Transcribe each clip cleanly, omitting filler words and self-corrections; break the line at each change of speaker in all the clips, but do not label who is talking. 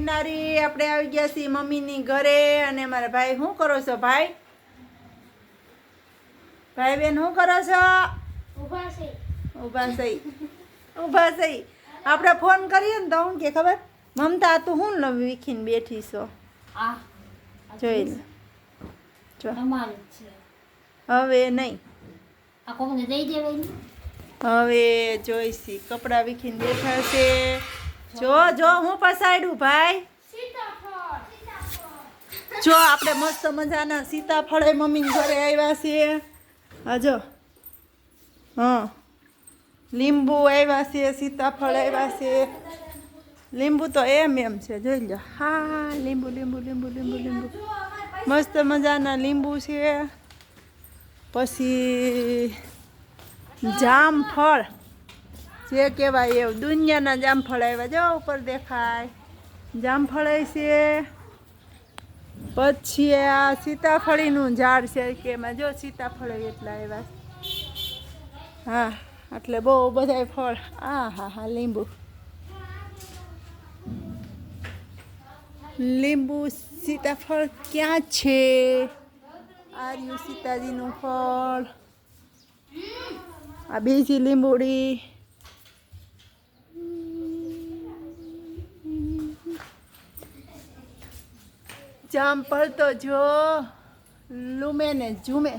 ગિરનારી આપણે આવી ગયા છીએ મમ્મીની ઘરે અને મારા ભાઈ શું કરો છો ભાઈ બેન શું કરો છો ઊભા થઈ આપણે ફોન કરીએ ને તો હું કે ખબર મમતા તું હું નવી વીખીને બેઠી છો જોઈ લે જો હવે નહીં હવે જોઈશી કપડાં વીખીને બેઠા છે જો હું પસાડ્યું ભાઈ જો આપણે મસ્ત મજાના સીતાફળ મમ્મી ઘરે આવ્યા છીએ જો હા લીંબુ આવ્યા છે સીતાફળ આવ્યા છે લીંબુ તો એમ છે જોઈ લો હા લીંબુ મસ્ત મજાના લીંબુ છે પછી જામફળ જે કહેવાય એવું દુનિયાના જામફળ આવ્યા જો ઉપર દેખાય જામફળ છે પછી આ સીતાફળીનું ઝાડ છે કે એમાં જો સીતાફળ એટલા આવ્યા હા એટલે બહુ બધા ફળ હા લીંબુ સીતાફળ ક્યાં છે આ રહ્યું સીતાજીનું ફળ આ બીજી લીંબુડી જામફળ તો જો લૂમે ને ઝૂમે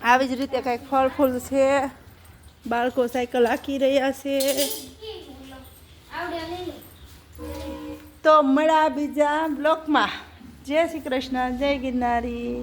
આવી જ રીતે કંઈક ફળ ફૂલ છે બાળકો સાયકલ હાંકી રહ્યા છે તો મળ્યા બીજા બ્લોકમાં જય શ્રી કૃષ્ણ જય ગિરનારી